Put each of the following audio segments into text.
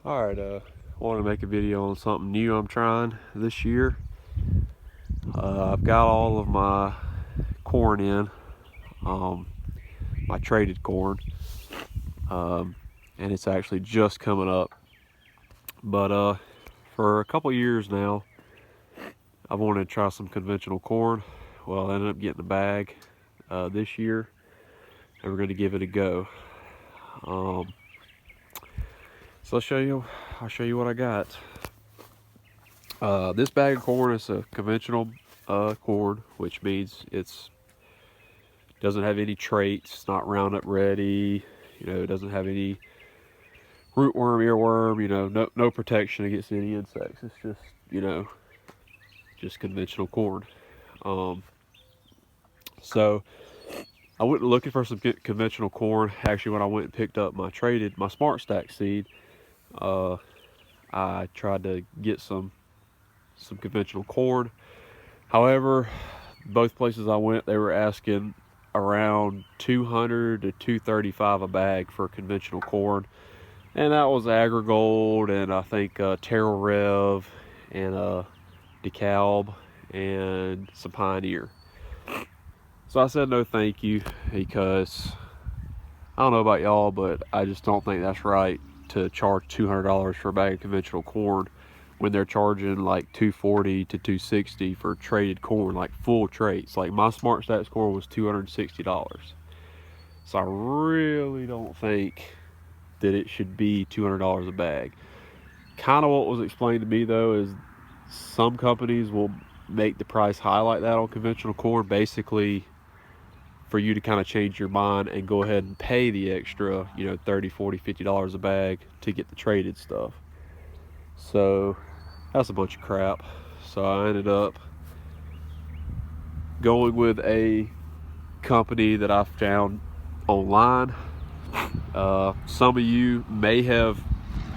Alright, want to make a video on something new I'm trying this year. I've got all of my corn in, um, my traded corn, and it's actually just coming up. But for a couple years now, I've wanted to try some conventional corn. Well, I ended up getting a bag this year, and we're going to give it a go. So I'll show you what I got. This bag of corn is a conventional corn, which means it's doesn't have any traits. It's not Roundup ready. It doesn't have any rootworm, earworm. No protection against any insects. It's just just conventional corn. Um, so I went looking for some conventional corn. Actually, when I went and picked up my Smart Stack seed, I tried to get some conventional corn. However, both places I went, they were asking around 200 to 235 a bag for conventional corn, and that was Agrigold and I think Terra Rev and DeKalb and some Pioneer. So I said no thank you, because I don't know about y'all, but I just don't think that's right to charge $200 for a bag of conventional corn when they're charging like $240 to $260 for traded corn, like full traits. Like my Smart Stats corn was $260. So I really don't think that it should be $200 a bag. Kind of what was explained to me though is some companies will make the price high like that on conventional corn, basically for you to kind of change your mind and go ahead and pay the extra, $30, $40, $50 a bag to get the traded stuff. So that's a bunch of crap. So I ended up going with a company that I found online. Some of you may have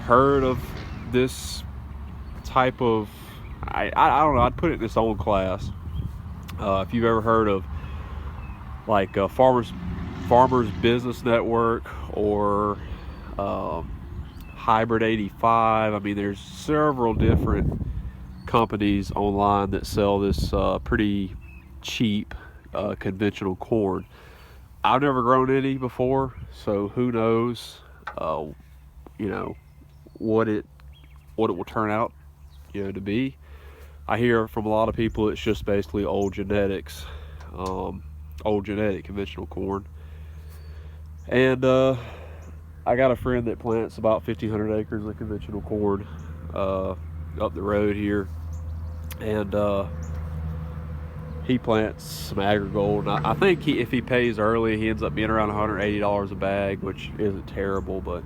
heard of this type of, I don't know, I'd put it in its own class. If you've ever heard of like Farmers Business Network or Hybrid 85. I mean, there's several different companies online that sell this pretty cheap conventional corn. I've never grown any before, so who knows, you know, what it will turn out, to be. I hear from a lot of people it's just basically old genetics, old genetic conventional corn. And I got a friend that plants about 1,500 acres of conventional corn up the road here, and he plants some Agrigold. And I think if he pays early, he ends up being around $180 a bag, which isn't terrible. But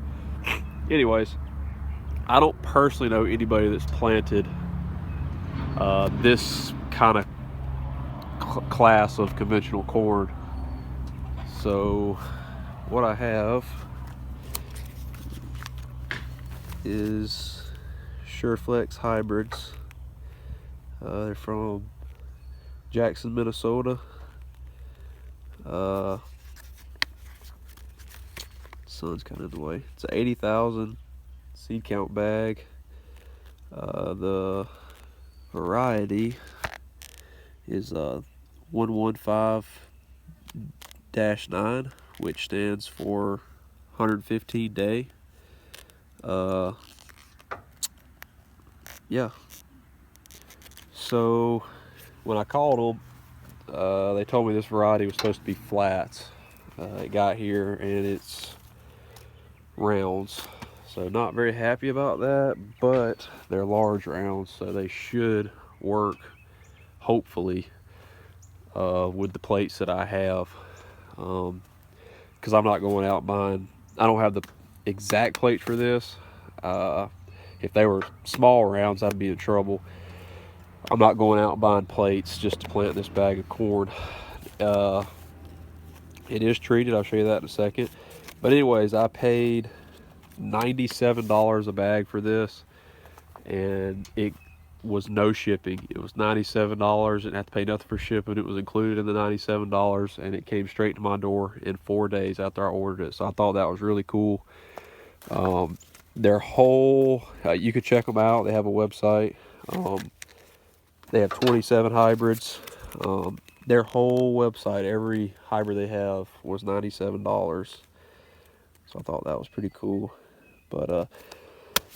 anyways, I don't personally know anybody that's planted this kind of class of conventional corn. So what I have is Sureflex hybrids. They're from Jackson, Minnesota. Sun's kind of in the way. It's an 80,000 seed count bag. The variety is 115-9, which stands for 115 day. Yeah. So when I called them, they told me this variety was supposed to be flats. It got here and it's rounds. So not very happy about that, but they're large rounds, so they should work, hopefully, with the plates that I have. Because I'm not going out buying, I don't have the exact plate for this. If they were small rounds, I'd be in trouble. I'm not going out buying plates just to plant this bag of corn. It is treated, I'll show you that in a second. But anyways, I paid $97 a bag for this, and it was no shipping. It was $97. Didn't have to pay nothing for shipping. It was included in the $97, and it came straight to my door in 4 days after I ordered it. So I thought that was really cool. their whole, you could check them out. They have a website. They have 27 hybrids. Their whole website, every hybrid they have was $97. So I thought that was pretty cool. But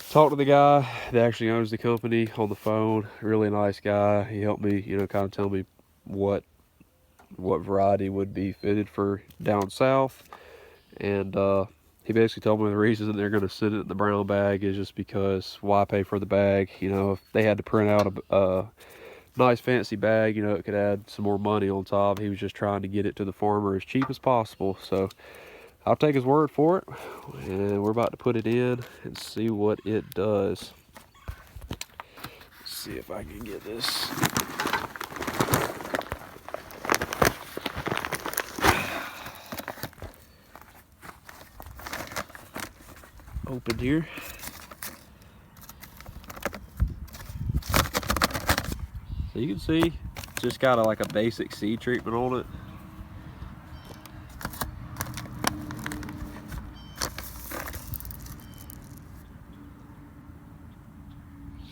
talked to the guy that actually owns the company on the phone. Really nice guy. He helped me, kind of tell me what variety would be fitted for down south. And he basically told me the reason that they're going to send it in the brown bag is just because why pay for the bag? If they had to print out a nice fancy bag, it could add some more money on top. He was just trying to get it to the farmer as cheap as possible. So I'll take his word for it, and we're about to put it in and see what it does. Let's see if I can get this. Open here. So you can see it's just got like a basic seed treatment on it.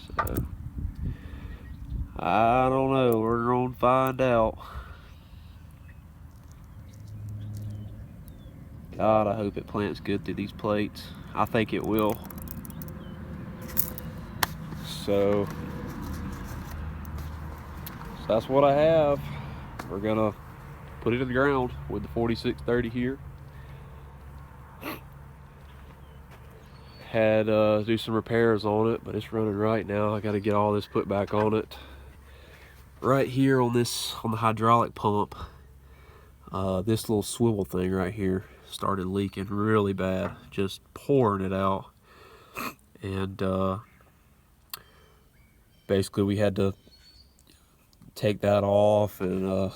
So I don't know, we're gonna find out. God, I hope it plants good through these plates. I think it will. So that's what I have. We're gonna put it in the ground with the 4630 here. Had do some repairs on it, but it's running right now. I got to get all this put back on it. Right here on the hydraulic pump, this little swivel thing right here started leaking really bad, just pouring it out. And basically we had to take that off, and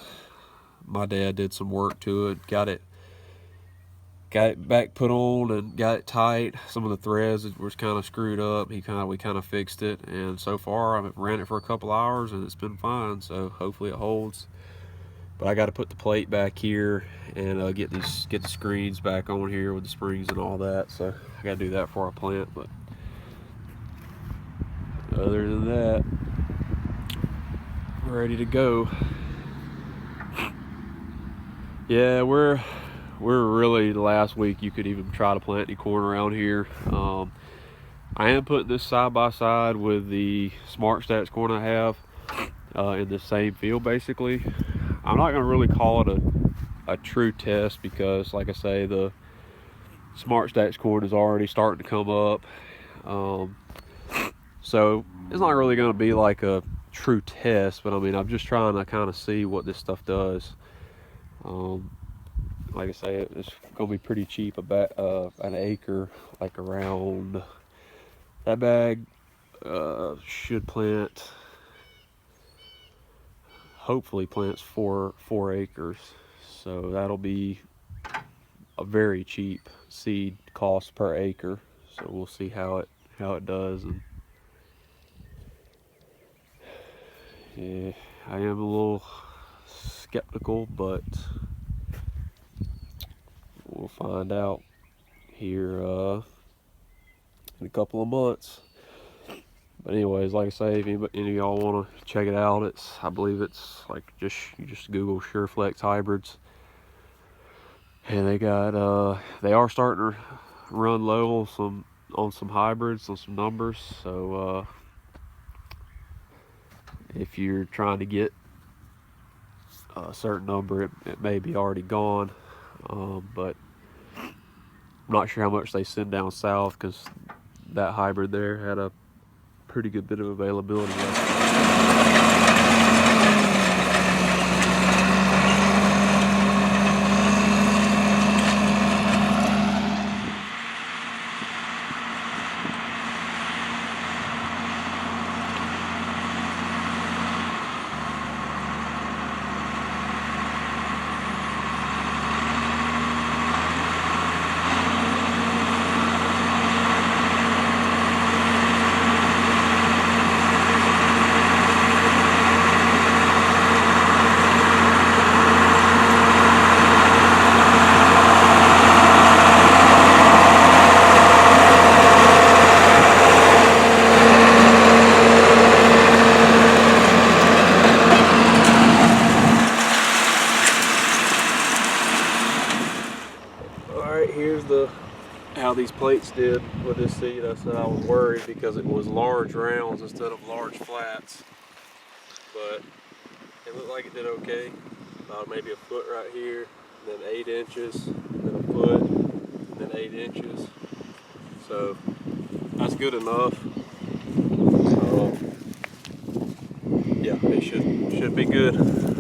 my dad did some work to it, got it back put on and got it tight. Some of the threads were kind of screwed up. We kind of fixed it, and so far I've ran it for a couple hours and it's been fine, so hopefully it holds. But I got to put the plate back here and get the screens back on here with the springs and all that, so I got to do that before I plant. But other than that, we're ready to go. Yeah, we're really, the last week you could even try to plant any corn around here. I am putting this side by side with the Smart Stats corn I have in the same field basically. I'm not going to really call it a true test because, like I say, the Smart Stats corn is already starting to come up. So it's not really going to be like a true test, but I mean, I'm just trying to kind of see what this stuff does. Like I say, it's going to be pretty cheap, about an acre, like around, that bag should plant, hopefully plants four acres. So that'll be a very cheap seed cost per acre. So we'll see how it does. And yeah, I am a little skeptical, but we'll find out here in a couple of months. But anyways, like I say, if any of y'all want to check it out, I believe it's like you just Google Sureflex hybrids, and they are starting to run low on some hybrids, on some numbers. So if you're trying to get a certain number, it may be already gone. But I'm not sure how much they send down south, because that hybrid there had a pretty good bit of availability left. here's how these plates did with this seat. I said I was worried because it was large rounds instead of large flats, but it looked like it did okay. About maybe a foot right here, then 8 inches, then a foot, and then 8 inches. So that's good enough. Yeah, it should be good.